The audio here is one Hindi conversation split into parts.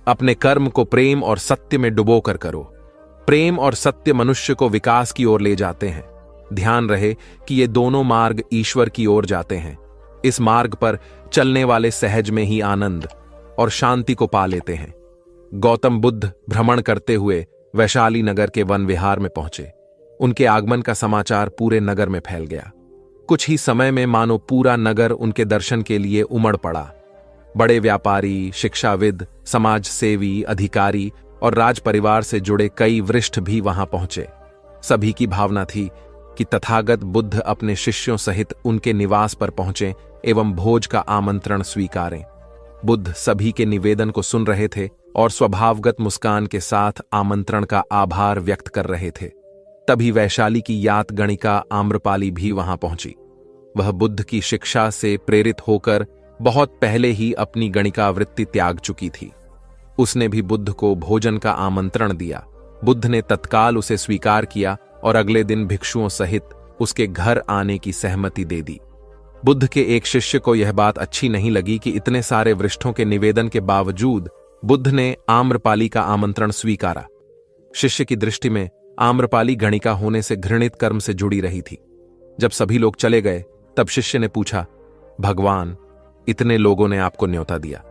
अपने कर्म को प्रेम और सत्य में डुबो कर करो। प्रेम और सत्य मनुष्य को विकास की ओर ले जाते हैं। ध्यान रहे कि ये दोनों मार्ग ईश्वर की ओर जाते हैं। इस मार्ग पर चलने वाले सहज में ही आनंद और शांति को पा लेते हैं। गौतम बुद्ध भ्रमण करते हुए वैशाली नगर के वन विहार में पहुंचे। उनके आगमन का समाचार पूरे नगर में फैल गया। कुछ ही समय में मानो पूरा नगर उनके दर्शन के लिए उमड़ पड़ा। बड़े व्यापारी, शिक्षाविद, समाज सेवी, अधिकारी और राज परिवार से जुड़े कई वरिष्ठ भी वहां पहुंचे। सभी की भावना थी कि तथागत बुद्ध अपने शिष्यों सहित उनके निवास पर पहुंचे एवं भोज का आमंत्रण स्वीकारें। बुद्ध सभी के निवेदन को सुन रहे थे और स्वभावगत मुस्कान के साथ आमंत्रण का आभार व्यक्त कर रहे थे। तभी वैशाली की यात गणिका आम्रपाली भी वहां पहुंची। वह बुद्ध की शिक्षा से प्रेरित होकर बहुत पहले ही अपनी गणिका वृत्ति त्याग चुकी थी। उसने भी बुद्ध को भोजन का आमंत्रण दिया। बुद्ध ने तत्काल उसे स्वीकार किया और अगले दिन भिक्षुओं सहित उसके घर आने की सहमति दे दी। बुद्ध के एक शिष्य को यह बात अच्छी नहीं लगी कि इतने सारे वरिष्ठों के निवेदन के बावजूद बुद्ध ने आम्रपाली का आमंत्रण स्वीकारा। शिष्य की दृष्टि में आम्रपाली गणिका होने से घृणित कर्म से जुड़ी रही थी। जब सभी लोग चले गए तब शिष्य ने पूछा, भगवान, इतने लोगों ने आपको न्योता दिया,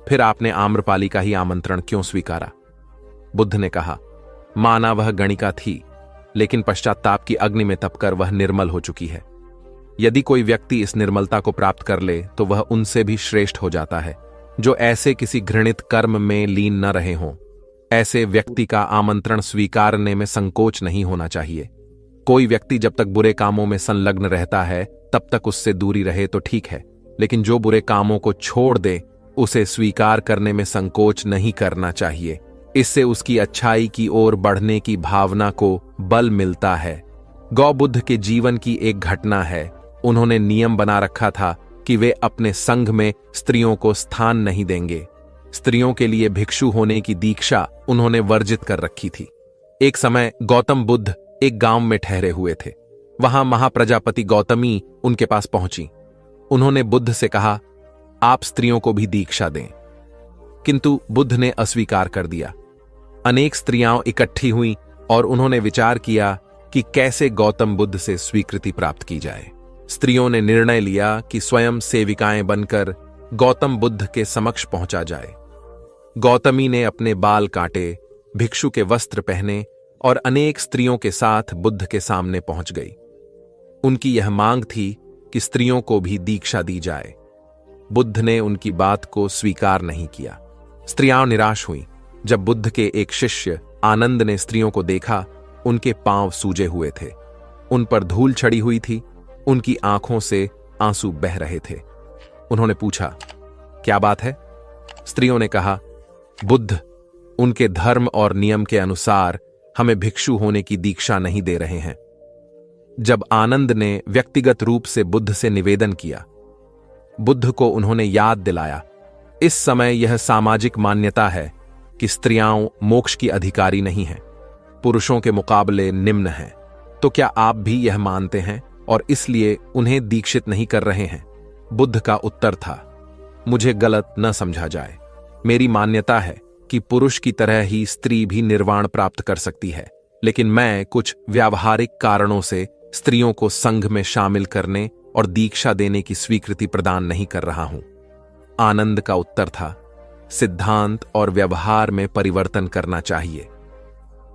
फिर आपने आम्रपाली का ही आमंत्रण क्यों स्वीकारा? बुद्ध ने कहा, माना वह गणिका थी, लेकिन पश्चाताप की अग्नि में तपकर वह निर्मल हो चुकी है। यदि कोई व्यक्ति इस निर्मलता को प्राप्त कर ले तो वह उनसे भी श्रेष्ठ हो जाता है जो ऐसे किसी घृणित कर्म में लीन न रहे हों। ऐसे व्यक्ति का आमंत्रण स्वीकारने में संकोच नहीं होना चाहिए। कोई व्यक्ति जब तक बुरे कामों में संलग्न रहता है तब तक उससे दूरी रहे तो ठीक है, लेकिन जो बुरे कामों को छोड़ दे उसे स्वीकार करने में संकोच नहीं करना चाहिए। इससे उसकी अच्छाई की ओर बढ़ने की भावना को बल मिलता है। गौबुद्ध के जीवन की एक घटना है। उन्होंने नियम बना रखा था कि वे अपने संघ में स्त्रियों को स्थान नहीं देंगे। स्त्रियों के लिए भिक्षु होने की दीक्षा उन्होंने वर्जित कर रखी थी। एक समय गौतम बुद्ध एक गांव में ठहरे हुए थे। वहां महाप्रजापति गौतमी उनके पास पहुंची। उन्होंने बुद्ध से कहा, आप स्त्रियों को भी दीक्षा दें। किंतु बुद्ध ने अस्वीकार कर दिया। अनेक स्त्रियां इकट्ठी हुईं और उन्होंने विचार किया कि कैसे गौतम बुद्ध से स्वीकृति प्राप्त की जाए। स्त्रियों ने निर्णय लिया कि स्वयं सेविकाएं बनकर गौतम बुद्ध के समक्ष पहुंचा जाए। गौतमी ने अपने बाल काटे, भिक्षु के वस्त्र पहने और अनेक स्त्रियों के साथ बुद्ध के सामने पहुंच गई। उनकी यह मांग थी कि स्त्रियों को भी दीक्षा दी जाए। बुद्ध ने उनकी बात को स्वीकार नहीं किया। स्त्रियां निराश हुईं। जब बुद्ध के एक शिष्य आनंद ने स्त्रियों को देखा, उनके पांव सूजे हुए थे, उन पर धूल चढ़ी हुई थी, उनकी आंखों से आंसू बह रहे थे। उन्होंने पूछा, क्या बात है? स्त्रियों ने कहा, बुद्ध उनके धर्म और नियम के अनुसार हमें भिक्षु होने की दीक्षा नहीं दे रहे हैं। जब आनंद ने व्यक्तिगत रूप से बुद्ध से निवेदन किया, बुद्ध को उन्होंने याद दिलाया, इस समय यह सामाजिक मान्यता है कि स्त्रियां मोक्ष की अधिकारी नहीं हैं, पुरुषों के मुकाबले निम्न हैं। तो क्या आप भी यह मानते हैं और इसलिए उन्हें दीक्षित नहीं कर रहे हैं? बुद्ध का उत्तर था, मुझे गलत न समझा जाए। मेरी मान्यता है कि पुरुष की तरह ही स्त्री भी निर्वाण प्राप्त कर सकती है, लेकिन मैं कुछ व्यावहारिक कारणों से स्त्रियों को संघ में शामिल करने और दीक्षा देने की स्वीकृति प्रदान नहीं कर रहा हूं। आनंद का उत्तर था, सिद्धांत और व्यवहार में परिवर्तन करना चाहिए।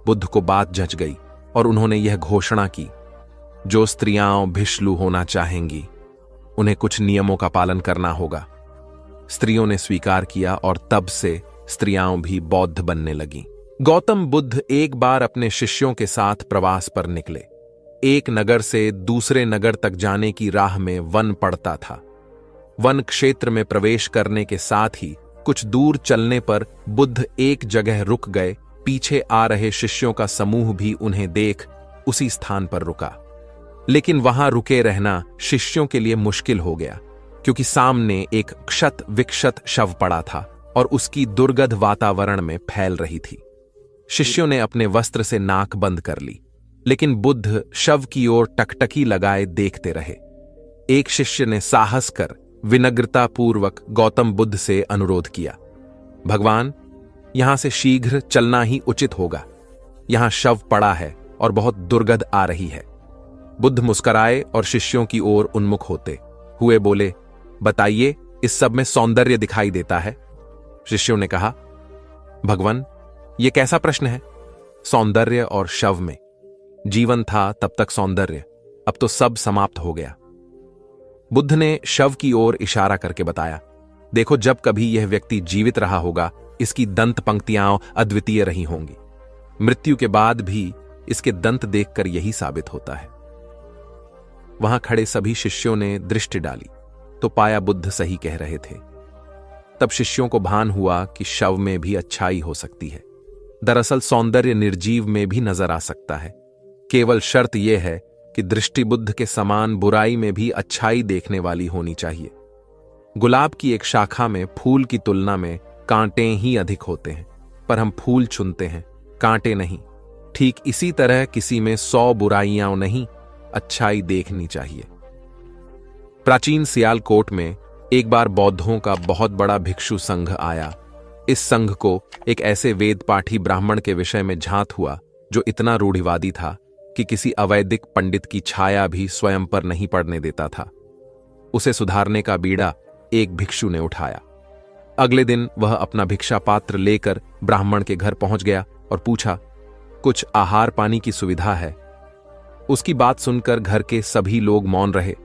बुद्ध को बात जच गई और उन्होंने यह घोषणा की, जो स्त्रियां भिक्षु होना चाहेंगी उन्हें कुछ नियमों का पालन करना होगा। स्त्रियों ने स्वीकार किया और तब से स्त्रियां भी बौद्ध बनने लगीं। गौतम बुद्ध एक बार अपने शिष्यों के साथ प्रवास पर निकले। एक नगर से दूसरे नगर तक जाने की राह में वन पड़ता था। वन क्षेत्र में प्रवेश करने के साथ ही कुछ दूर चलने पर बुद्ध एक जगह रुक गए। पीछे आ रहे शिष्यों का समूह भी उन्हें देख उसी स्थान पर रुका, लेकिन वहां रुके रहना शिष्यों के लिए मुश्किल हो गया, क्योंकि सामने एक क्षत विक्षत शव पड़ा था और उसकी दुर्गंध वातावरण में फैल रही थी। शिष्यों ने अपने वस्त्र से नाक बंद कर ली, लेकिन बुद्ध शव की ओर टकटकी लगाए देखते रहे। एक शिष्य ने साहस कर विनम्रतापूर्वक गौतम बुद्ध से अनुरोध किया, भगवान, यहां से शीघ्र चलना ही उचित होगा। यहां शव पड़ा है और बहुत दुर्गंध आ रही है। बुद्ध मुस्कुराए और शिष्यों की ओर उन्मुख होते हुए बोले, बताइए, इस सब में सौंदर्य दिखाई देता है? शिष्यों ने कहा, भगवान, यह कैसा प्रश्न है? सौंदर्य और शव में? जीवन था तब तक सौंदर्य, अब तो सब समाप्त हो गया। बुद्ध ने शव की ओर इशारा करके बताया, देखो, जब कभी यह व्यक्ति जीवित रहा होगा, इसकी दंत पंक्तियां अद्वितीय रही होंगी। मृत्यु के बाद भी इसके दंत देखकर यही साबित होता है। वहां खड़े सभी शिष्यों ने दृष्टि डाली तो पाया बुद्ध सही कह रहे थे। तब शिष्यों को भान हुआ कि शव में भी अच्छाई हो सकती है। दरअसल सौंदर्य निर्जीव में भी नजर आ सकता है। केवल शर्त यह है कि दृष्टि बुद्ध के समान बुराई में भी अच्छाई देखने वाली होनी चाहिए। गुलाब की एक शाखा में फूल की तुलना में कांटे ही अधिक होते हैं, पर हम फूल चुनते हैं, कांटे नहीं। ठीक इसी तरह किसी में 100 बुराइयां नहीं, अच्छाई देखनी चाहिए। प्राचीन सियालकोट में एक बार बौद्धों का बहुत बड़ा भिक्षु संघ आया। इस संघ को एक ऐसे वेद पाठी ब्राह्मण के विषय में झांत हुआ जो इतना रूढ़िवादी था कि किसी अवैदिक पंडित की छाया भी स्वयं पर नहीं पड़ने देता था। उसे सुधारने का बीड़ा एक भिक्षु ने उठाया। अगले दिन वह अपना भिक्षा पात्र लेकर ब्राह्मण के घर पहुंच गया और पूछा, कुछ आहार पानी की सुविधा है? उसकी बात सुनकर घर के सभी लोग मौन रहे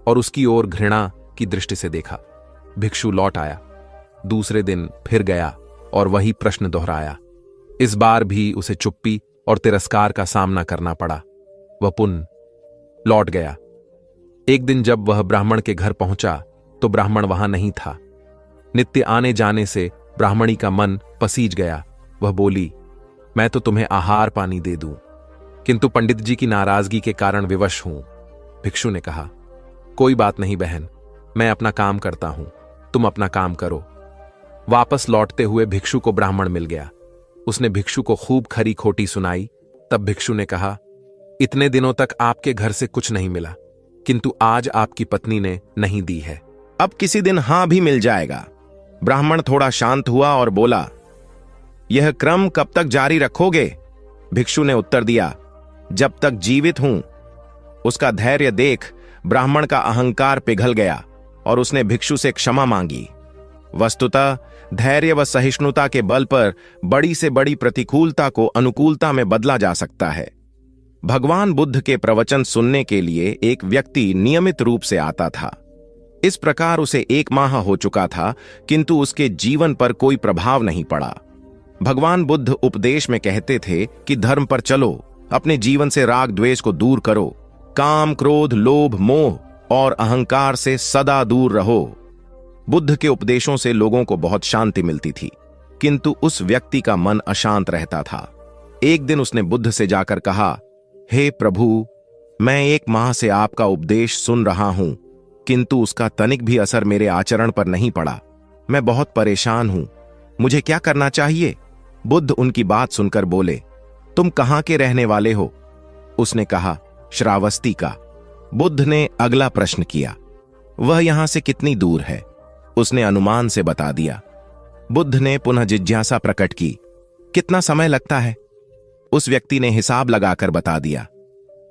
और उसकी ओर घृणा की दृष्टि से देखा। भिक्षु लौट आया। दूसरे दिन फिर गया और वही प्रश्न दोहराया। इस बार भी उसे चुप्पी और तिरस्कार का सामना करना पड़ा। वह पुनः लौट गया। एक दिन जब वह ब्राह्मण के घर पहुंचा तो ब्राह्मण वहां नहीं था। नित्य आने जाने से ब्राह्मणी का मन पसीज गया। वह बोली, मैं तो तुम्हें आहार पानी दे दूं, किंतु पंडित जी की नाराजगी के कारण विवश हूं। भिक्षु ने कहा, कोई बात नहीं बहन, मैं अपना काम करता हूं, तुम अपना काम करो। वापस लौटते हुए भिक्षु को ब्राह्मण मिल गया। उसने भिक्षु को खूब खरी खोटी सुनाई। तब भिक्षु ने कहा, इतने दिनों तक आपके घर से कुछ नहीं मिला, किंतु आज आपकी पत्नी ने नहीं दी है। अब किसी दिन हां भी मिल जाएगा। ब्राह्मण थोड़ा शांत हुआ और बोला, यह क्रम कब तक जारी रखोगे? भिक्षु ने उत्तर दिया, जब तक जीवित हूं। उसका धैर्य देख ब्राह्मण का अहंकार पिघल गया और उसने भिक्षु से क्षमा मांगी। वस्तुतः धैर्य व सहिष्णुता के बल पर बड़ी से बड़ी प्रतिकूलता को अनुकूलता में बदला जा सकता है। भगवान बुद्ध के प्रवचन सुनने के लिए एक व्यक्ति नियमित रूप से आता था। इस प्रकार उसे 1 माह हो चुका था, किंतु उसके जीवन पर कोई प्रभाव नहीं पड़ा। भगवान बुद्ध उपदेश में कहते थे कि धर्म पर चलो, अपने जीवन से राग द्वेष को दूर करो, काम क्रोध लोभ मोह और अहंकार से सदा दूर रहो। बुद्ध के उपदेशों से लोगों को बहुत शांति मिलती थी, किंतु उस व्यक्ति का मन अशांत रहता था। एक दिन उसने बुद्ध से जाकर कहा, हे प्रभु, मैं 1 माह से आपका उपदेश सुन रहा हूं, किंतु उसका तनिक भी असर मेरे आचरण पर नहीं पड़ा। मैं बहुत परेशान हूं, मुझे क्या करना चाहिए? बुद्ध उनकी बात सुनकर बोले, तुम कहां के रहने वाले हो? उसने कहा, श्रावस्ती का। बुद्ध ने अगला प्रश्न किया, वह यहां से कितनी दूर है? उसने अनुमान से बता दिया। बुद्ध ने पुनः जिज्ञासा प्रकट की, कितना समय लगता है? उस व्यक्ति ने हिसाब लगाकर बता दिया।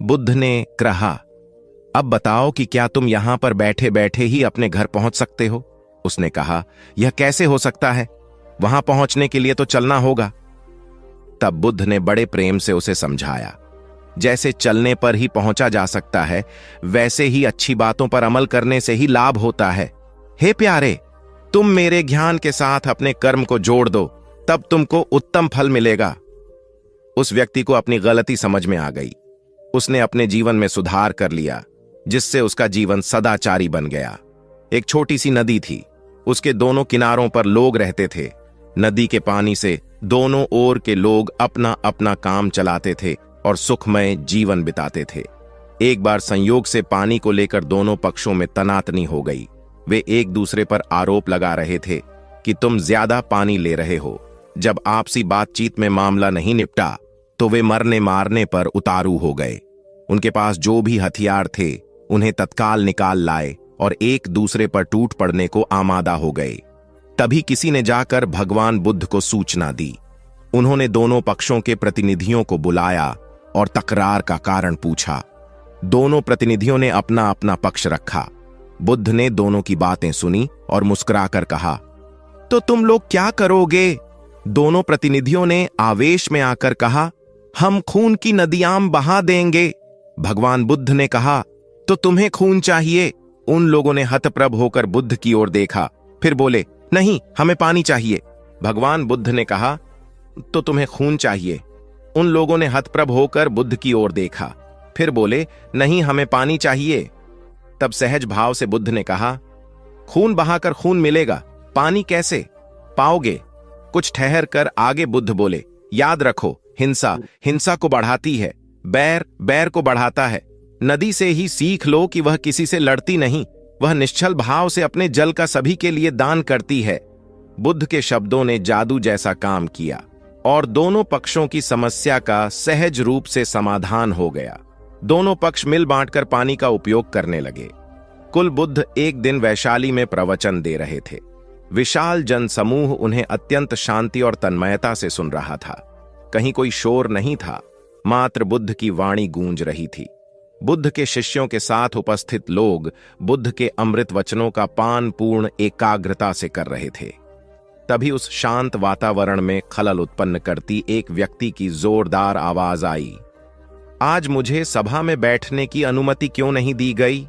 बुद्ध ने कहा, अब बताओ कि क्या तुम यहां पर बैठे बैठे ही अपने घर पहुंच सकते हो? उसने कहा, यह कैसे हो सकता है? वहां पहुंचने के लिए तो चलना होगा। तब बुद्ध ने बड़े प्रेम से उसे समझाया, जैसे चलने पर ही पहुंचा जा सकता है, वैसे ही अच्छी बातों पर अमल करने से ही लाभ होता है। हे प्यारे, तुम मेरे ज्ञान के साथ अपने कर्म को जोड़ दो, तब तुमको उत्तम फल मिलेगा। उस व्यक्ति को अपनी गलती समझ में आ गई। उसने अपने जीवन में सुधार कर लिया, जिससे उसका जीवन सदाचारी बन गया। एक छोटी सी नदी थी, उसके दोनों किनारों पर लोग रहते थे। नदी के पानी से दोनों ओर के लोग अपना अपना काम चलाते थे और सुखमय जीवन बिताते थे। एक बार संयोग से पानी को लेकर दोनों पक्षों में तनातनी हो गई। वे एक दूसरे पर आरोप लगा रहे थे कि तुम ज्यादा पानी ले रहे हो। जब आपसी बातचीत में मामला नहीं निपटा तो वे मरने मारने पर उतारू हो गए। उनके पास जो भी हथियार थे उन्हें तत्काल निकाल लाए और एक दूसरे पर टूट पड़ने को आमादा हो गए। तभी किसी ने जाकर भगवान बुद्ध को सूचना दी। उन्होंने दोनों पक्षों के प्रतिनिधियों को बुलाया और तकरार का कारण पूछा। दोनों प्रतिनिधियों ने अपना अपना पक्ष रखा। बुद्ध ने दोनों की बातें सुनी और मुस्कुराकर कहा, तो तुम लोग क्या करोगे? दोनों प्रतिनिधियों ने आवेश में आकर कहा, हम खून की नदियां बहा देंगे। भगवान बुद्ध ने कहा, तो तुम्हें खून चाहिए? उन लोगों ने हतप्रभ होकर बुद्ध की ओर देखा, फिर बोले, नहीं, हमें पानी चाहिए। भगवान बुद्ध ने कहा, तो तुम्हें खून चाहिए? उन लोगों ने हतप्रभ होकर बुद्ध की ओर देखा, फिर बोले, नहीं, हमें पानी चाहिए। तब सहज भाव से बुद्ध ने कहा, खून बहाकर खून मिलेगा, पानी कैसे पाओगे? कुछ ठहर कर आगे बुद्ध बोले, याद रखो, हिंसा हिंसा को बढ़ाती है, बैर बैर को बढ़ाता है। नदी से ही सीख लो कि वह किसी से लड़ती नहीं, वह निश्चल भाव से अपने जल का सभी के लिए दान करती है। बुद्ध के शब्दों ने जादू जैसा काम किया और दोनों पक्षों की समस्या का सहज रूप से समाधान हो गया। दोनों पक्ष मिल बांटकर पानी का उपयोग करने लगे। कुल बुद्ध एक दिन वैशाली में प्रवचन दे रहे थे। विशाल जनसमूह उन्हें अत्यंत शांति और तन्मयता से सुन रहा था। कहीं कोई शोर नहीं था, मात्र बुद्ध की वाणी गूंज रही थी। बुद्ध के शिष्यों के साथ उपस्थित लोग बुद्ध के अमृत वचनों का पान पूर्ण एकाग्रता से कर रहे थे। तभी उस शांत वातावरण में खलल उत्पन्न करती एक व्यक्ति की जोरदार आवाज आई, आज मुझे सभा में बैठने की अनुमति क्यों नहीं दी गई?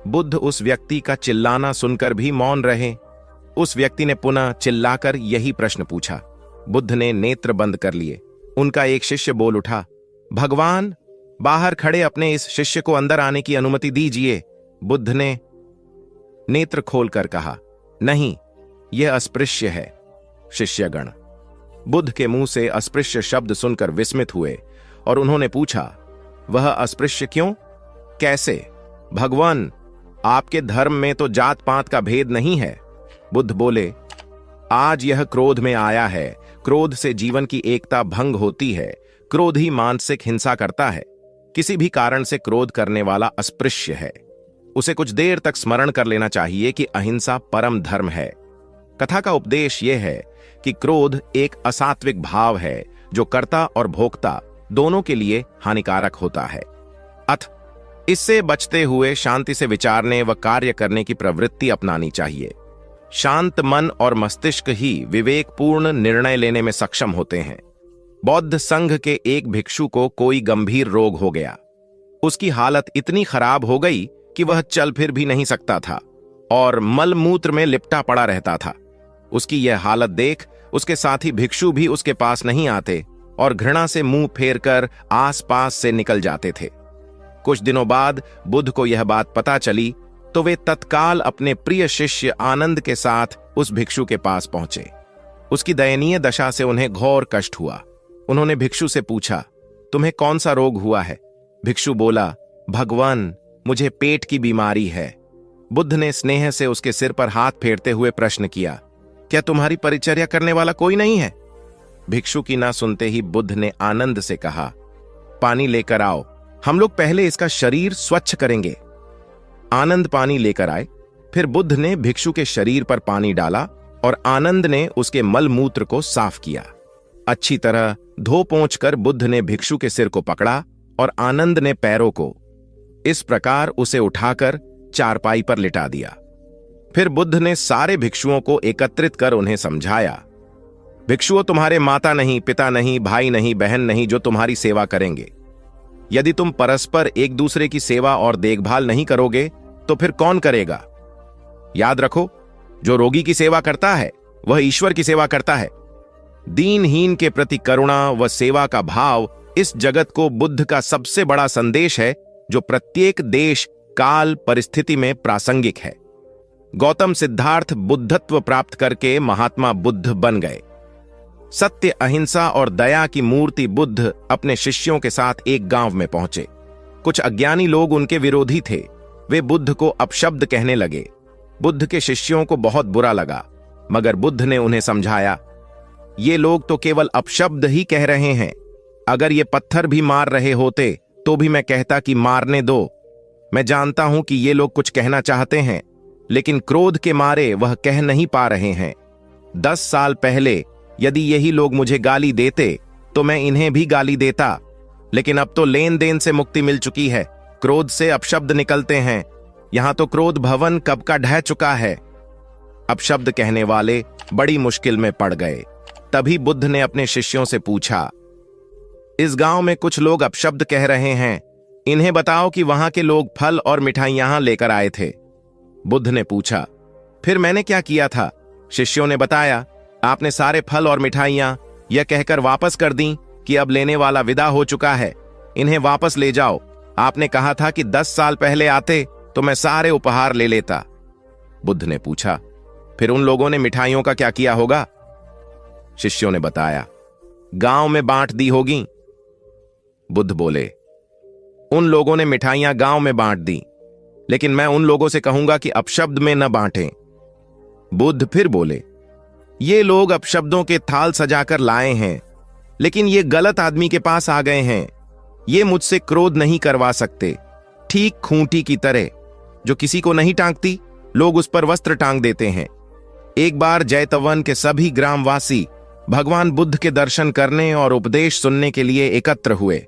बुद्ध उस व्यक्ति का चिल्लाना सुनकर भी मौन रहे। उस व्यक्ति ने पुनः चिल्लाकर यही प्रश्न पूछा। बुद्ध ने नेत्र बंद कर लिए। उनका एक शिष्य बोल उठा, भगवान, बाहर खड़े अपने इस शिष्य को अंदर आने की अनुमति दीजिए। बुद्ध ने नेत्र खोलकर कहा, नहीं, यह अस्पृश्य है। शिष्यगण बुद्ध के मुंह से अस्पृश्य शब्द सुनकर विस्मित हुए और उन्होंने पूछा, वह अस्पृश्य क्यों? कैसे? भगवान, आपके धर्म में तो जात पात का भेद नहीं है। बुद्ध बोले, आज यह क्रोध में आया है। क्रोध से जीवन की एकता भंग होती है। क्रोध ही मानसिक हिंसा करता है। किसी भी कारण से क्रोध करने वाला अस्पृश्य है। उसे कुछ देर तक स्मरण कर लेना चाहिए कि अहिंसा परम धर्म है। कथा का उपदेश यह है कि क्रोध एक असात्विक भाव है जो कर्ता और भोक्ता दोनों के लिए हानिकारक होता है। इससे बचते हुए शांति से विचारने व कार्य करने की प्रवृत्ति अपनानी चाहिए। शांत मन और मस्तिष्क ही विवेकपूर्ण निर्णय लेने में सक्षम होते हैं। बौद्ध संघ के एक भिक्षु को कोई गंभीर रोग हो गया। उसकी हालत इतनी खराब हो गई कि वह चल फिर भी नहीं सकता था और मल मूत्र में लिपटा पड़ा रहता था। उसकी यह हालत देख उसके साथी भिक्षु भी उसके पास नहीं आते और घृणा से मुंह फेरकर आसपास से निकल जाते थे। कुछ दिनों बाद बुद्ध को यह बात पता चली तो वे तत्काल अपने प्रिय शिष्य आनंद के साथ उस भिक्षु के पास पहुंचे। उसकी दयनीय दशा से उन्हें घोर कष्ट हुआ। उन्होंने भिक्षु से पूछा, तुम्हें कौन सा रोग हुआ है? भिक्षु बोला, भगवान, मुझे पेट की बीमारी है। बुद्ध ने स्नेह से उसके सिर पर हाथ फेरते हुए प्रश्न किया, क्या तुम्हारी परिचर्या करने वाला कोई नहीं है? भिक्षु की ना सुनते ही बुद्ध ने आनंद से कहा, पानी लेकर आओ, हम लोग पहले इसका शरीर स्वच्छ करेंगे। आनंद पानी लेकर आए। फिर बुद्ध ने भिक्षु के शरीर पर पानी डाला और आनंद ने उसके मल मूत्र को साफ किया। अच्छी तरह धो पोंछ कर बुद्ध ने भिक्षु के सिर को पकड़ा और आनंद ने पैरों को। इस प्रकार उसे उठाकर चारपाई पर लिटा दिया। फिर बुद्ध ने सारे भिक्षुओं को एकत्रित कर उन्हें समझाया, भिक्षुओं, तुम्हारे माता नहीं, पिता नहीं, भाई नहीं, बहन नहीं जो तुम्हारी सेवा करेंगे। यदि तुम परस्पर एक दूसरे की सेवा और देखभाल नहीं करोगे तो फिर कौन करेगा? याद रखो, जो रोगी की सेवा करता है वह ईश्वर की सेवा करता है। दीनहीन के प्रति करुणा व सेवा का भाव इस जगत को बुद्ध का सबसे बड़ा संदेश है जो प्रत्येक देश, काल, परिस्थिति में प्रासंगिक है। गौतम सिद्धार्थ बुद्धत्व प्राप्त करके महात्मा बुद्ध बन गए। सत्य, अहिंसा और दया की मूर्ति बुद्ध अपने शिष्यों के साथ एक गांव में पहुंचे। कुछ अज्ञानी लोग उनके विरोधी थे। वे बुद्ध को अपशब्द कहने लगे। बुद्ध के शिष्यों को बहुत बुरा लगा, मगर बुद्ध ने उन्हें समझाया, ये लोग तो केवल अपशब्द ही कह रहे हैं। अगर ये पत्थर भी मार रहे होते तो भी मैं कहता कि मारने दो। मैं जानता हूं कि ये लोग कुछ कहना चाहते हैं, लेकिन क्रोध के मारे वह कह नहीं पा रहे हैं। 10 साल पहले यदि यही लोग मुझे गाली देते तो मैं इन्हें भी गाली देता, लेकिन अब तो लेन देन से मुक्ति मिल चुकी है। क्रोध से अपशब्द निकलते हैं, यहां तो क्रोध भवन कब का ढह चुका है। अपशब्द कहने वाले बड़ी मुश्किल में पड़ गए। तभी बुद्ध ने अपने शिष्यों से पूछा, इस गांव में कुछ लोग अपशब्द कह रहे हैं, इन्हें बताओ कि वहां के लोग फल और मिठाइयां लेकर आए थे। बुद्ध ने पूछा, फिर मैंने क्या किया था? शिष्यों ने बताया, आपने सारे फल और मिठाइयां यह कहकर वापस कर दी कि अब लेने वाला विदा हो चुका है, इन्हें वापस ले जाओ। आपने कहा था कि 10 साल पहले आते तो मैं सारे उपहार ले लेता। बुद्ध ने पूछा, फिर उन लोगों ने मिठाइयों का क्या किया होगा? शिष्यों ने बताया, गांव में बांट दी होगी। बुद्ध बोले, उन लोगों ने मिठाइयां गांव में बांट दी, लेकिन मैं उन लोगों से कहूंगा कि अपशब्द में न बांटें। बुद्ध फिर बोले, ये लोग अपशब्दों के थाल सजाकर लाए हैं, लेकिन ये गलत आदमी के पास आ गए हैं। ये मुझसे क्रोध नहीं करवा सकते। ठीक खूंटी की तरह जो किसी को नहीं टांगती, लोग उस पर वस्त्र टांग देते हैं। एक बार जैतवन के सभी ग्रामवासी भगवान बुद्ध के दर्शन करने और उपदेश सुनने के लिए एकत्र हुए।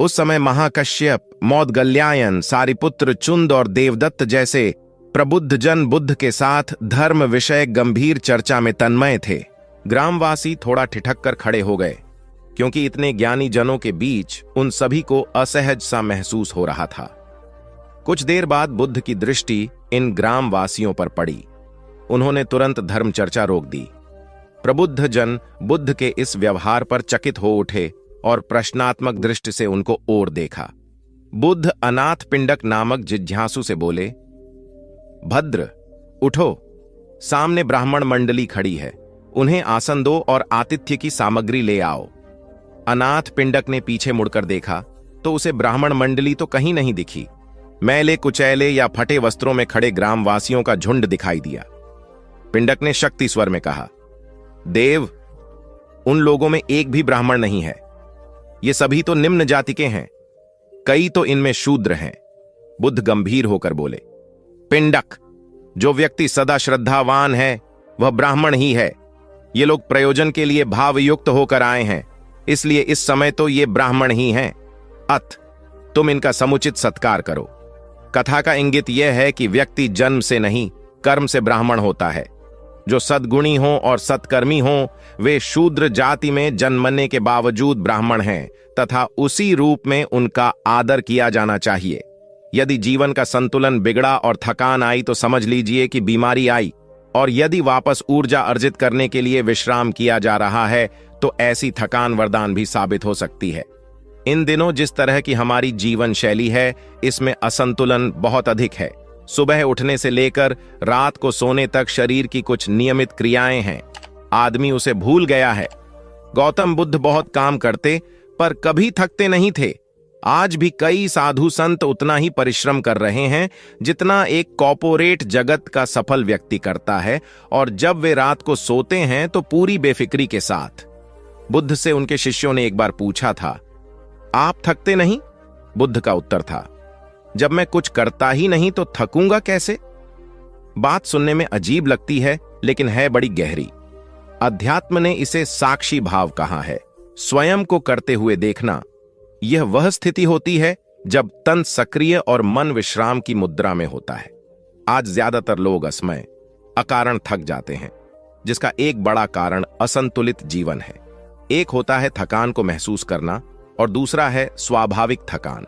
उस समय महाकश्यप, मौदगल्यायन, सारिपुत्र, चुंद और देवदत्त जैसे प्रबुद्ध जन बुद्ध के साथ धर्म विषय गंभीर चर्चा में तन्मय थे। ग्रामवासी थोड़ा ठिठक कर खड़े हो गए, क्योंकि इतने ज्ञानी जनों के बीच उन सभी को असहज सा महसूस हो रहा था। कुछ देर बाद बुद्ध की दृष्टि इन ग्रामवासियों पर पड़ी। उन्होंने तुरंत धर्म चर्चा रोक दी। प्रबुद्ध जन बुद्ध के इस व्यवहार पर चकित हो उठे और प्रश्नात्मक दृष्टि से उनको ओर देखा। बुद्ध अनाथ पिंडक नामक जिज्ञासु से बोले, भद्र, उठो, सामने ब्राह्मण मंडली खड़ी है, उन्हें आसन दो और आतिथ्य की सामग्री ले आओ। अनाथ पिंडक ने पीछे मुड़कर देखा तो उसे ब्राह्मण मंडली तो कहीं नहीं दिखी। मैले कुचैले या फटे वस्त्रों में खड़े ग्रामवासियों का झुंड दिखाई दिया। पिंडक ने शक्ति स्वर में कहा, देव, उन लोगों में एक भी ब्राह्मण नहीं है। ये सभी तो निम्न जाति के हैं, कई तो इनमें शूद्र हैं। बुद्ध गंभीर होकर बोले, पिंडक, जो व्यक्ति सदा श्रद्धावान है वह ब्राह्मण ही है। ये लोग प्रयोजन के लिए भावयुक्त होकर आए हैं, इसलिए इस समय तो ये ब्राह्मण ही हैं। अत तुम इनका समुचित सत्कार करो। कथा का इंगित यह है कि व्यक्ति जन्म से नहीं, कर्म से ब्राह्मण होता है। जो सद्गुणी हों और सत्कर्मी हों, वे शूद्र जाति में जन्मने के बावजूद ब्राह्मण हैं तथा उसी रूप में उनका आदर किया जाना चाहिए। यदि जीवन का संतुलन बिगड़ा और थकान आई तो समझ लीजिए कि बीमारी आई, और यदि वापस ऊर्जा अर्जित करने के लिए विश्राम किया जा रहा है तो ऐसी थकान वरदान भी साबित हो सकती है। इन दिनों जिस तरह की हमारी जीवन शैली है, इसमें असंतुलन बहुत अधिक है। सुबह उठने से लेकर रात को सोने तक शरीर की कुछ नियमित क्रियाएं हैं, आदमी उसे भूल गया है। गौतम बुद्ध बहुत काम करते पर कभी थकते नहीं थे। आज भी कई साधु संत उतना ही परिश्रम कर रहे हैं जितना एक कॉर्पोरेट जगत का सफल व्यक्ति करता है, और जब वे रात को सोते हैं तो पूरी बेफिक्री के साथ। बुद्ध से उनके शिष्यों ने एक बार पूछा था, आप थकते नहीं? बुद्ध का उत्तर था, जब मैं कुछ करता ही नहीं तो थकूंगा कैसे? बात सुनने में अजीब लगती है, लेकिन है बड़ी गहरी। अध्यात्म ने इसे साक्षी भाव कहा है। स्वयं को करते हुए देखना, यह वह स्थिति होती है जब तन सक्रिय और मन विश्राम की मुद्रा में होता है। आज ज्यादातर लोग असमय, अकारण थक जाते हैं, जिसका एक बड़ा कारण असंतुलित जीवन है। एक होता है थकान को महसूस करना, और दूसरा है स्वाभाविक थकान,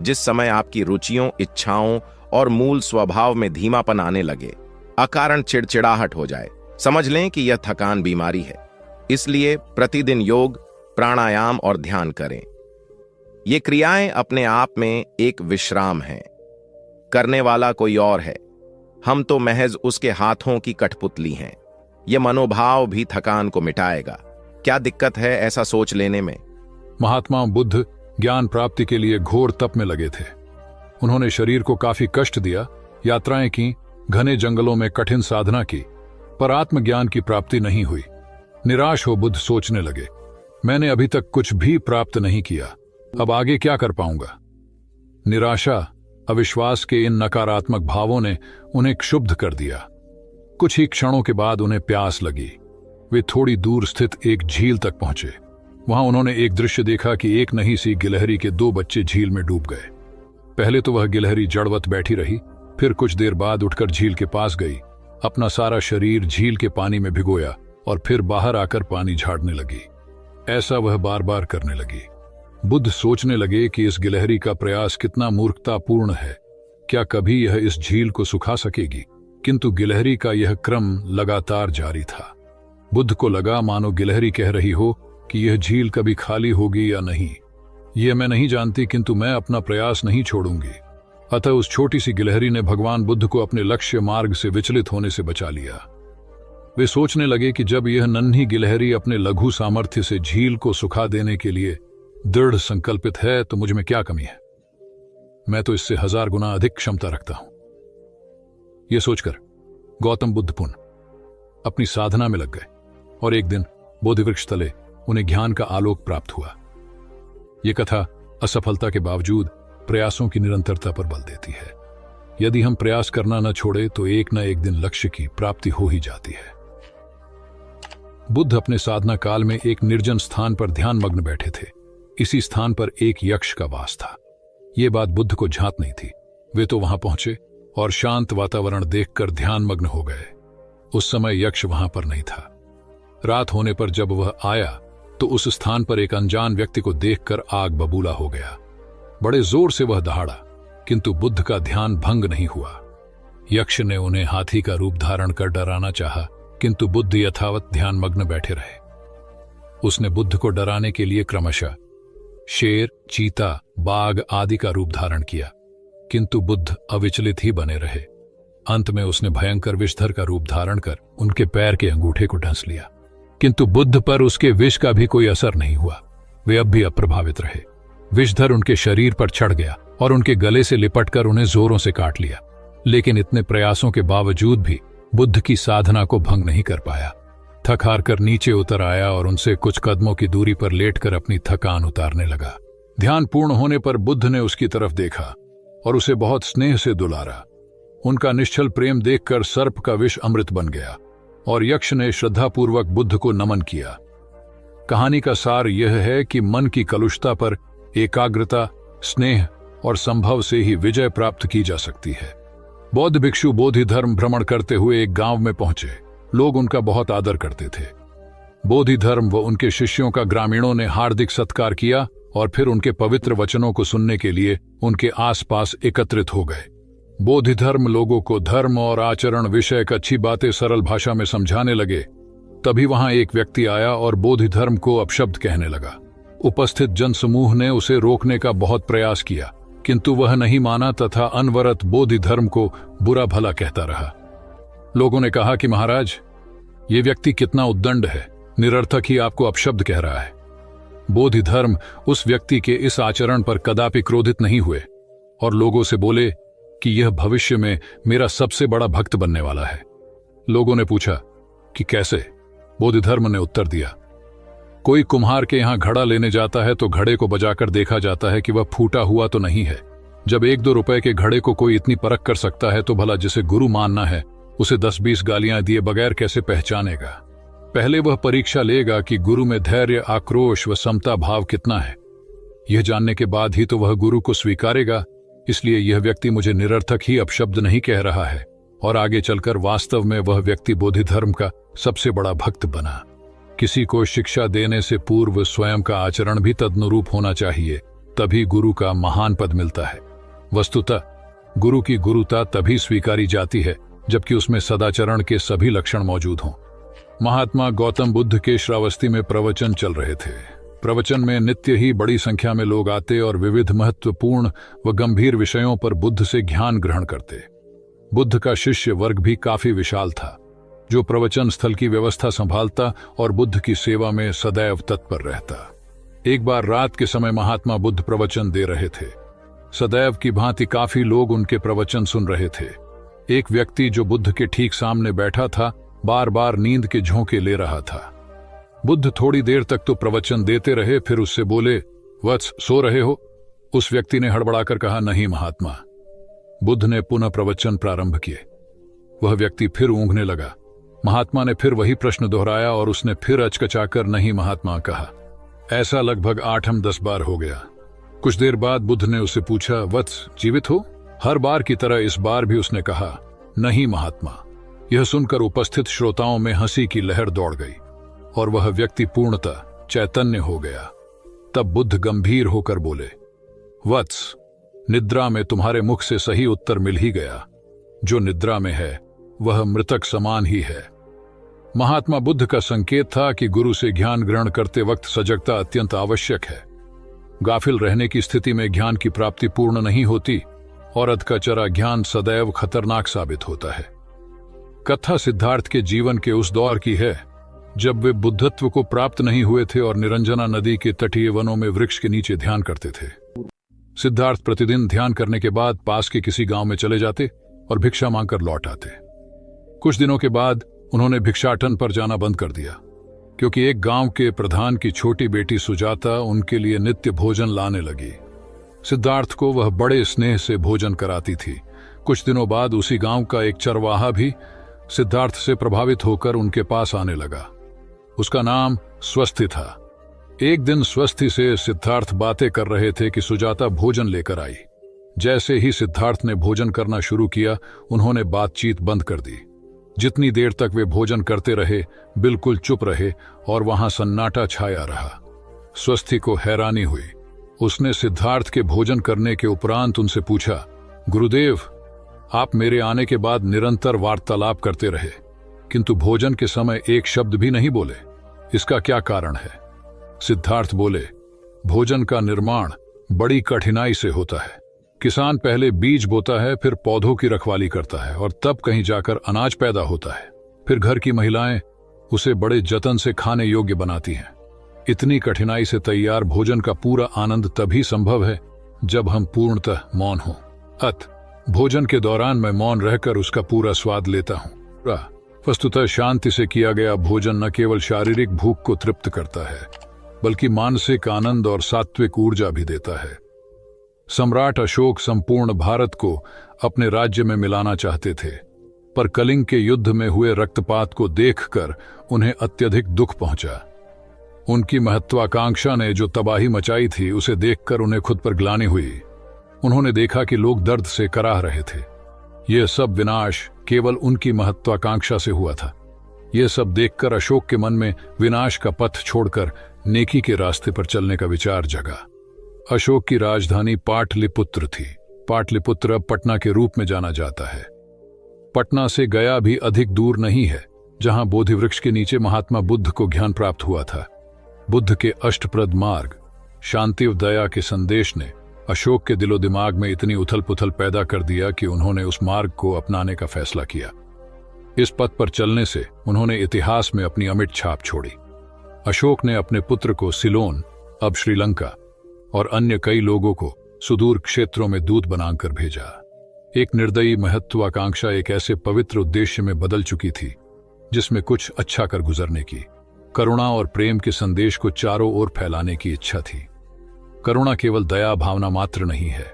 जिस समय आपकी रुचियों, इच्छाओं और मूल स्वभाव में धीमापन आने लगे, अकारण चिड़चिड़ाहट हो जाए। समझ लें कि यह थकान बीमारी है। इसलिए प्रतिदिन योग, प्राणायाम और ध्यान करें। ये क्रियाएं अपने आप में एक विश्राम हैं। करने वाला कोई और है, हम तो महज उसके हाथों की कठपुतली हैं। यह मनोभाव भी थकान को मिटाएगा। क्या दिक्कत है ऐसा सोच लेने में? महात्मा बुद्ध ज्ञान प्राप्ति के लिए घोर तप में लगे थे। उन्होंने शरीर को काफी कष्ट दिया, यात्राएं की, घने जंगलों में कठिन साधना की, पर आत्मज्ञान की प्राप्ति नहीं हुई। निराश हो बुद्ध सोचने लगे, मैंने अभी तक कुछ भी प्राप्त नहीं किया, अब आगे क्या कर पाऊंगा? निराशा, अविश्वास के इन नकारात्मक भावों ने उन्हें क्षुब्ध कर दिया। कुछ ही क्षणों के बाद उन्हें प्यास लगी। वे थोड़ी दूर स्थित एक झील तक पहुंचे। वहां उन्होंने एक दृश्य देखा कि एक नन्ही सी गिलहरी के 2 बच्चे झील में डूब गए। पहले तो वह गिलहरी जड़वत बैठी रही, फिर कुछ देर बाद उठकर झील के पास गई, अपना सारा शरीर झील के पानी में भिगोया और फिर बाहर आकर पानी झाड़ने लगी। ऐसा वह बार बार करने लगी। बुद्ध सोचने लगे कि इस गिलहरी का प्रयास कितना मूर्खतापूर्ण है। क्या कभी यह इस झील को सुखा सकेगी? किंतु गिलहरी का यह क्रम लगातार जारी था। बुद्ध को लगा मानो गिलहरी कह रही हो कि यह झील कभी खाली होगी या नहीं, यह मैं नहीं जानती, किंतु मैं अपना प्रयास नहीं छोड़ूंगी। अतः उस छोटी सी गिलहरी ने भगवान बुद्ध को अपने लक्ष्य मार्ग से विचलित होने से बचा लिया। वे सोचने लगे कि जब यह नन्ही गिलहरी अपने लघु सामर्थ्य से झील को सुखा देने के लिए दृढ़ संकल्पित है तो मुझ में क्या कमी है? मैं तो इससे 1000 गुना अधिक क्षमता रखता हूं। यह सोचकर गौतम बुद्ध पुनः अपनी साधना में लग गए और एक दिन बोधिवृक्ष तले उन्हें ज्ञान का आलोक प्राप्त हुआ। यह कथा असफलता के बावजूद प्रयासों की निरंतरता पर बल देती है। यदि हम प्रयास करना न छोड़े तो एक न एक दिन लक्ष्य की प्राप्ति हो ही जाती है। बुद्ध अपने साधना काल में एक निर्जन स्थान पर ध्यान मग्न बैठे थे। इसी स्थान पर एक यक्ष का वास था। यह बात बुद्ध को झांत नहीं थी। वे तो वहां पहुंचे और शांत वातावरण देखकर ध्यान मग्न हो गए। उस समय यक्ष वहां पर नहीं था। रात होने पर जब वह आया तो उस स्थान पर एक अनजान व्यक्ति को देखकर आग बबूला हो गया। बड़े जोर से वह दहाड़ा, किंतु बुद्ध का ध्यान भंग नहीं हुआ। यक्ष ने उन्हें हाथी का रूप धारण कर डराना चाहा, किंतु बुद्ध यथावत ध्यान मग्न बैठे रहे। उसने बुद्ध को डराने के लिए क्रमशः शेर, चीता, बाघ आदि का रूप धारण किया, किंतु बुद्ध अविचलित ही बने रहे। अंत में उसने भयंकर विषधर का रूप धारण कर उनके पैर के अंगूठे को ढंस लिया, किंतु बुद्ध पर उसके विष का भी कोई असर नहीं हुआ। वे अब भी अप्रभावित रहे। विषधर उनके शरीर पर चढ़ गया और उनके गले से लिपटकर उन्हें जोरों से काट लिया, लेकिन इतने प्रयासों के बावजूद भी बुद्ध की साधना को भंग नहीं कर पाया। थक हार कर नीचे उतर आया और उनसे कुछ कदमों की दूरी पर लेटकर अपनी थकान उतारने लगा। ध्यान पूर्ण होने पर बुद्ध ने उसकी तरफ देखा और उसे बहुत स्नेह से दुलारा। उनका निश्चल प्रेम देखकर सर्प का विष अमृत बन गया और यक्ष ने श्रद्धापूर्वक बुद्ध को नमन किया। कहानी का सार यह है कि मन की कलुषता पर एकाग्रता, स्नेह और संभव से ही विजय प्राप्त की जा सकती है। बौद्ध भिक्षु बोधि धर्म भ्रमण करते हुए एक गांव में पहुंचे। लोग उनका बहुत आदर करते थे। बोधि धर्म व उनके शिष्यों का ग्रामीणों ने हार्दिक सत्कार किया और फिर उनके पवित्र वचनों को सुनने के लिए उनके आसपास एकत्रित हो गए। बोधि धर्म लोगों को धर्म और आचरण विषयक अच्छी बातें सरल भाषा में समझाने लगे। तभी वहां एक व्यक्ति आया और बोधि धर्म को अपशब्द कहने लगा। उपस्थित जनसमूह ने उसे रोकने का बहुत प्रयास किया, किंतु वह नहीं माना तथा अनवरत बोधि धर्म को बुरा भला कहता रहा। लोगों ने कहा कि महाराज, ये व्यक्ति कितना उद्दंड है, निरर्थक ही आपको अपशब्द कह रहा है। बोधि धर्म उस व्यक्ति के इस आचरण पर कदापि क्रोधित नहीं हुए और लोगों से बोले कि यह भविष्य में मेरा सबसे बड़ा भक्त बनने वाला है। लोगों ने पूछा कि कैसे? बोधि धर्म ने उत्तर दिया, कोई कुम्हार के यहां घड़ा लेने जाता है तो घड़े को बजाकर देखा जाता है कि वह फूटा हुआ तो नहीं है। जब 1-2 रुपए के घड़े को कोई इतनी परख कर सकता है तो भला जिसे गुरु मानना है उसे 10-20 गालियां दिए बगैर कैसे पहचानेगा? पहले वह परीक्षा लेगा कि गुरु में धैर्य, आक्रोश व समता भाव कितना है। यह जानने के बाद ही तो वह गुरु को स्वीकारेगा। इसलिए यह व्यक्ति मुझे निरर्थक ही अपशब्द नहीं कह रहा है और आगे चलकर वास्तव में वह व्यक्ति बोधि धर्म का सबसे बड़ा भक्त बना। किसी को शिक्षा देने से पूर्व स्वयं का आचरण भी तदनुरूप होना चाहिए, तभी गुरु का महान पद मिलता है। वस्तुतः गुरु की गुरुता तभी स्वीकारी जाती है जबकि उसमें सदाचरण के सभी लक्षण मौजूद हों। महात्मा गौतम बुद्ध के श्रावस्ती में प्रवचन चल रहे थे। प्रवचन में नित्य ही बड़ी संख्या में लोग आते और विविध महत्वपूर्ण व गंभीर विषयों पर बुद्ध से ज्ञान ग्रहण करते। बुद्ध का शिष्य वर्ग भी काफी विशाल था, जो प्रवचन स्थल की व्यवस्था संभालता और बुद्ध की सेवा में सदैव तत्पर रहता। एक बार रात के समय महात्मा बुद्ध प्रवचन दे रहे थे। सदैव की भांति काफी लोग उनके प्रवचन सुन रहे थे। एक व्यक्ति जो बुद्ध के ठीक सामने बैठा था, बार बार नींद के झोंके ले रहा था। बुद्ध थोड़ी देर तक तो प्रवचन देते रहे, फिर उससे बोले, वत्स, सो रहे हो? उस व्यक्ति ने हड़बड़ाकर कहा, नहीं महात्मा। बुद्ध ने पुनः प्रवचन प्रारंभ किए। वह व्यक्ति फिर ऊँघने लगा। महात्मा ने फिर वही प्रश्न दोहराया और उसने फिर अचकचाकर नहीं महात्मा कहा। ऐसा लगभग 8-10 बार हो गया। कुछ देर बाद बुद्ध ने उससे पूछा, वत्स जीवित हो? हर बार की तरह इस बार भी उसने कहा, नहीं महात्मा। यह सुनकर उपस्थित श्रोताओं में हंसी की लहर दौड़ गई और वह व्यक्ति पूर्णतः चैतन्य हो गया। तब बुद्ध गंभीर होकर बोले, वत्स, निद्रा में तुम्हारे मुख से सही उत्तर मिल ही गया। जो निद्रा में है वह मृतक समान ही है। महात्मा बुद्ध का संकेत था कि गुरु से ज्ञान ग्रहण करते वक्त सजगता अत्यंत आवश्यक है। गाफिल रहने की स्थिति में ज्ञान की प्राप्ति पूर्ण नहीं होती और अधकचरा ज्ञान सदैव खतरनाक साबित होता है। कथा सिद्धार्थ के जीवन के उस दौर की है जब वे बुद्धत्व को प्राप्त नहीं हुए थे और निरंजना नदी के तटीय वनों में वृक्ष के नीचे ध्यान करते थे। सिद्धार्थ प्रतिदिन ध्यान करने के बाद पास के किसी गांव में चले जाते और भिक्षा मांगकर लौट आते। कुछ दिनों के बाद उन्होंने भिक्षाटन पर जाना बंद कर दिया, क्योंकि एक गांव के प्रधान की छोटी बेटी सुजाता उनके लिए नित्य भोजन लाने लगी। सिद्धार्थ को वह बड़े स्नेह से भोजन कराती थी। कुछ दिनों बाद उसी गांव का एक चरवाहा भी सिद्धार्थ से प्रभावित होकर उनके पास आने लगा। उसका नाम स्वस्थी था। एक दिन स्वस्थी से सिद्धार्थ बातें कर रहे थे कि सुजाता भोजन लेकर आई। जैसे ही सिद्धार्थ ने भोजन करना शुरू किया, उन्होंने बातचीत बंद कर दी। जितनी देर तक वे भोजन करते रहे, बिल्कुल चुप रहे और वहां सन्नाटा छाया रहा। स्वस्थी को हैरानी हुई। उसने सिद्धार्थ के भोजन करने के उपरांत उनसे पूछा, गुरुदेव, आप मेरे आने के बाद निरंतर वार्तालाप करते रहे, किंतु भोजन के समय एक शब्द भी नहीं बोले। इसका क्या कारण है? सिद्धार्थ बोले, भोजन का निर्माण बड़ी कठिनाई से होता है। किसान पहले बीज बोता है, फिर पौधों की रखवाली करता है और तब कहीं जाकर अनाज पैदा होता है। फिर घर की महिलाएं उसे बड़े जतन से खाने योग्य बनाती हैं। इतनी कठिनाई से तैयार भोजन का पूरा आनंद तभी संभव है जब हम पूर्णतः मौन हों। भोजन के दौरान मैं मौन रहकर उसका पूरा स्वाद लेता हूं। वस्तुतः शांति से किया गया भोजन न केवल शारीरिक भूख को तृप्त करता है, बल्कि मानसिक आनंद और सात्विक ऊर्जा भी देता है। सम्राट अशोक संपूर्ण भारत को अपने राज्य में मिलाना चाहते थे, पर कलिंग के युद्ध में हुए रक्तपात को देखकर उन्हें अत्यधिक दुख पहुंचा। उनकी महत्वाकांक्षा ने जो तबाही मचाई थी, उसे देखकर उन्हें खुद पर ग्लानि हुई। उन्होंने देखा कि लोग दर्द से कराह रहे थे। यह सब विनाश केवल उनकी महत्वाकांक्षा से हुआ था। यह सब देखकर अशोक के मन में विनाश का पथ छोड़कर नेकी के रास्ते पर चलने का विचार जगा। अशोक की राजधानी पाटलिपुत्र थी। पाटलिपुत्र अब पटना के रूप में जाना जाता है। पटना से गया भी अधिक दूर नहीं है, जहां बोधि वृक्ष के नीचे महात्मा बुद्ध को ज्ञान प्राप्त हुआ था। बुद्ध के अष्टप्रद मार्ग, शांति व दया के संदेश ने अशोक के दिलो दिमाग में इतनी उथल पुथल पैदा कर दिया कि उन्होंने उस मार्ग को अपनाने का फैसला किया। इस पथ पर चलने से उन्होंने इतिहास में अपनी अमिट छाप छोड़ी। अशोक ने अपने पुत्र को सिलोन, अब श्रीलंका, और अन्य कई लोगों को सुदूर क्षेत्रों में दूत बनाकर भेजा। एक निर्दयी महत्वाकांक्षा एक ऐसे पवित्र उद्देश्य में बदल चुकी थी जिसमें कुछ अच्छा कर गुजरने की, करुणा और प्रेम के संदेश को चारों ओर फैलाने की इच्छा थी। करुणा केवल दया भावना मात्र नहीं है,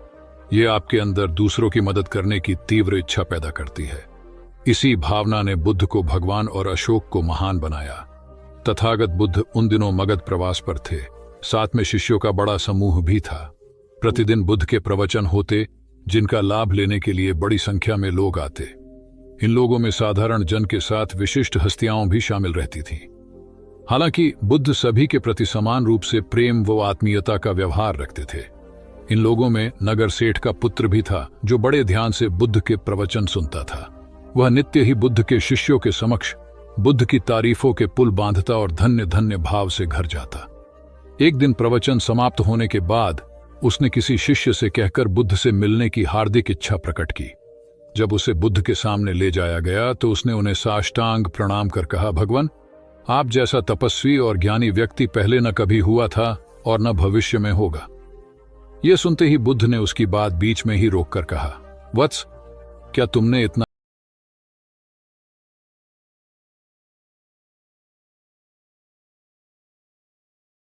ये आपके अंदर दूसरों की मदद करने की तीव्र इच्छा पैदा करती है। इसी भावना ने बुद्ध को भगवान और अशोक को महान बनाया। तथागत बुद्ध उन दिनों मगध प्रवास पर थे। साथ में शिष्यों का बड़ा समूह भी था। प्रतिदिन बुद्ध के प्रवचन होते, जिनका लाभ लेने के लिए बड़ी संख्या में लोग आते। इन लोगों में साधारण जन के साथ विशिष्ट हस्तियां भी शामिल रहती थीं। हालांकि बुद्ध सभी के प्रति समान रूप से प्रेम व आत्मीयता का व्यवहार रखते थे। इन लोगों में नगर सेठ का पुत्र भी था, जो बड़े ध्यान से बुद्ध के प्रवचन सुनता था। वह नित्य ही बुद्ध के शिष्यों के समक्ष बुद्ध की तारीफों के पुल बांधता और धन्य धन्य भाव से घर जाता। एक दिन प्रवचन समाप्त होने के बाद उसने किसी शिष्य से कहकर बुद्ध से मिलने की हार्दिक इच्छा प्रकट की। जब उसे बुद्ध के सामने ले जाया गया तो उसने उन्हें साष्टांग प्रणाम कर कहा, भगवान, आप जैसा तपस्वी और ज्ञानी व्यक्ति पहले न कभी हुआ था और न भविष्य में होगा। यह सुनते ही बुद्ध ने उसकी बात बीच में ही रोककर कहा, वत्स, क्या तुमने इतना